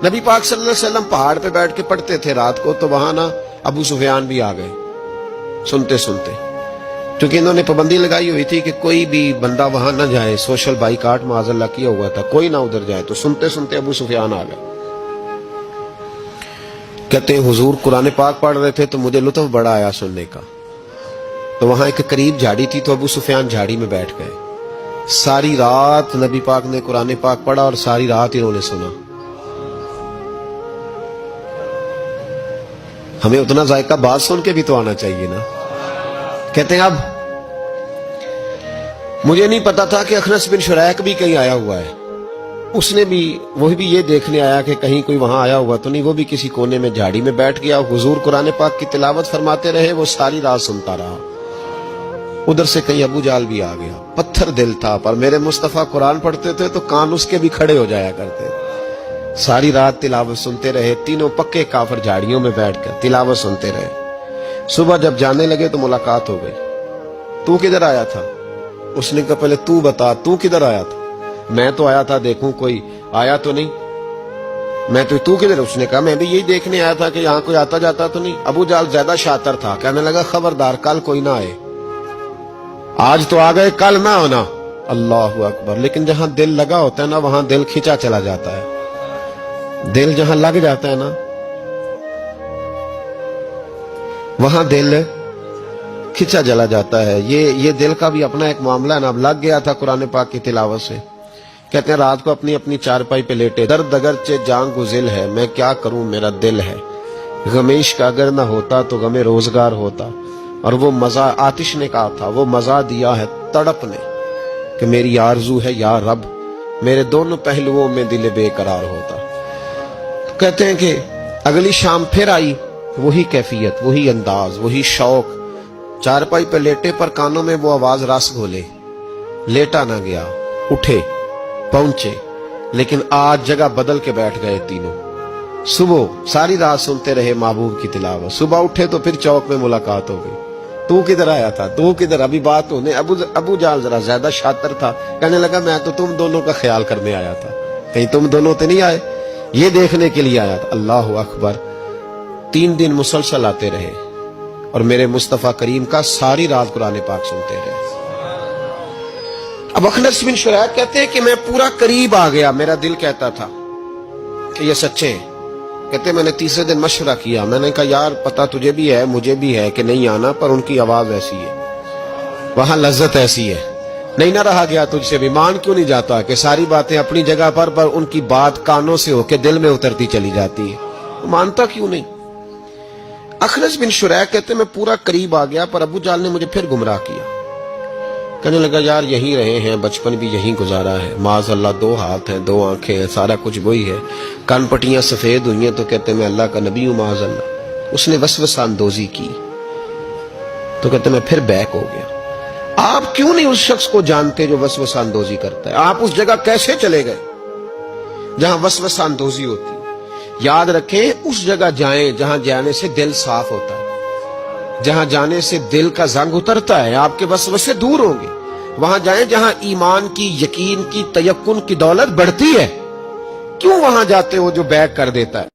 نبی پاک صلی اللہ علیہ وسلم پہاڑ پہ بیٹھ کے پڑھتے تھے رات کو، تو وہاں نا ابو سفیان بھی آ گئے سنتے سنتے، کیونکہ انہوں نے پابندی لگائی ہوئی تھی کہ کوئی بھی بندہ وہاں نہ جائے، سوشل بائیکاٹ معاذ اللہ کیا ہوا تھا، کوئی نہ ادھر جائے، تو سنتے سنتے ابو سفیان آ گئے۔ کہتے ہیں حضور قرآن پاک پڑھ رہے تھے تو مجھے لطف بڑا آیا سننے کا، تو وہاں ایک قریب جھاڑی تھی، تو ابو سفیان جھاڑی میں بیٹھ گئے۔ ساری رات نبی پاک نے قرآن پاک پڑھا اور ساری رات انہوں نے سنا۔ ہمیں اتنا ذائقہ بات سن کے بھی تو آنا چاہیے نا۔ کہتے ہیں اب مجھے نہیں پتا تھا کہ اخنس بن شریک بھی کہیں آیا ہوا ہے، اس نے بھی وہی بھی یہ دیکھنے آیا کہ کہیں کوئی وہاں آیا ہوا تو نہیں، وہ بھی کسی کونے میں جھاڑی میں بیٹھ گیا، حضور قرآن پاک کی تلاوت فرماتے رہے، وہ ساری رات سنتا رہا۔ ادھر سے کہیں ابو جال بھی آ گیا، پتھر دل تھا، پر میرے مصطفیٰ قرآن پڑھتے تھے تو کان اس کے بھی کھڑے ہو جایا کرتے، ساری رات تلاوت سنتے رہے، تینوں پکے کافر جھاڑیوں میں بیٹھ کر تلاوت سنتے رہے۔ صبح جب جانے لگے تو ملاقات ہو گئی، تو کدھر آیا تھا؟ اس نے کہا پہلے تو بتا تو کدھر آیا تھا؟ میں تو آیا تھا دیکھوں کوئی آیا تو نہیں، میں تو کدھر؟ اس نے کہا میں بھی یہی دیکھنے آیا تھا کہ یہاں کوئی آتا جاتا تو نہیں۔ ابو جال زیادہ شاطر تھا، کہنے لگا خبردار کل کوئی نہ آئے، آج تو آ گئے کل نہ ہونا۔ اللہ اکبر۔ لیکن جہاں دل لگا ہوتا ہے نا وہاں دل کھینچا چلا جاتا ہے، دل جہاں لگ جاتا ہے نا وہاں دل کھینچا چلا جاتا ہے۔ یہ دل کا بھی اپنا ایک معاملہ ہے نا، اب لگ گیا تھا قرآن پاک کی تلاوت سے۔ کہتے ہیں رات کو اپنی اپنی چارپائی پہ لیٹے، درد اگرچہ جان گزل ہے، میں کیا کروں میرا دل ہے، غم عشق اگر نہ ہوتا تو غم روزگار ہوتا، اور وہ مزہ آتش نے کہا تھا، وہ مزہ دیا ہے تڑپ نے کہ میری آرزو ہے یا رب میرے دونوں پہلوؤں میں دل بے قرار ہوتا۔ تو کہتے ہیں کہ اگلی شام پھر آئی، وہی کیفیت، وہی انداز، وہی شوق، چارپائی پہ لیٹے پر کانوں میں وہ آواز رس گھولے، لیٹا نہ گیا، اٹھے پہنچے، لیکن آج جگہ بدل کے بیٹھ گئے تینوں۔ صبح ساری رات سنتے رہے محبوب کی تلاوت، صبح اٹھے تو پھر چوک میں ملاقات ہو گئی، تو کدھر آیا تھا، تو کدھر؟ ابھی بات ہونے۔ ابو جال ذرا زیادہ شاطر تھا، کہنے لگا میں تو تم دونوں کا خیال کرنے آیا تھا، کہیں تم دونوں تو نہیں آئے، یہ دیکھنے کے لیے آیا تھا۔ اللہ اکبر۔ 3 دن مسلسل آتے رہے اور میرے مصطفیٰ کریم کا ساری رات قرآن پاک سنتے رہے۔ اب اخنس بن شریک کہتے ہیں کہ میں پورا قریب آ گیا، میرا دل کہتا تھا کہ یہ سچے ہیں۔ کہتے میں نے تیسرے دن مشورہ کیا، میں نے کہا یار پتہ تجھے بھی ہے مجھے بھی ہے کہ نہیں آنا، پر ان کی آواز ایسی ہے، وہاں لذت ایسی ہے، نہیں نہ رہا گیا تجھ سے بھی، مان کیوں نہیں جاتا کہ ساری باتیں اپنی جگہ پر ان کی بات کانوں سے ہو کے دل میں اترتی چلی جاتی ہے، مانتا کیوں نہیں؟ اخنس بن شریک کہتے میں پورا قریب آ گیا، پر ابو جال نے مجھے پھر گمراہ کیا، کہنے لگا یار یہیں رہے ہیں، بچپن بھی یہیں گزارا ہے، معاذ اللہ 2 ہاتھ ہیں 2 آنکھیں ہیں، سارا کچھ وہی ہے، کان پٹیاں سفید ہوئی ہیں، تو کہتے میں اللہ کا نبی ہوں معاذ اللہ۔ اس نے وسوسہ اندوزی کی، تو کہتے میں پھر بیک ہو گیا۔ آپ کیوں نہیں اس شخص کو جانتے جو وسوسہ اندوزی کرتا ہے؟ آپ اس جگہ کیسے چلے گئے جہاں وسوسہ اندوزی ہوتی ہے؟ یاد رکھیں اس جگہ جائیں جہاں جانے سے دل صاف ہوتا ہے، جہاں جانے سے دل کا زنگ اترتا ہے، آپ کے وسوسے دور ہوں گے۔ وہاں جائیں جہاں ایمان کی، یقین کی، تیقن کی دولت بڑھتی ہے۔ کیوں وہاں جاتے ہو جو بیک کر دیتا ہے؟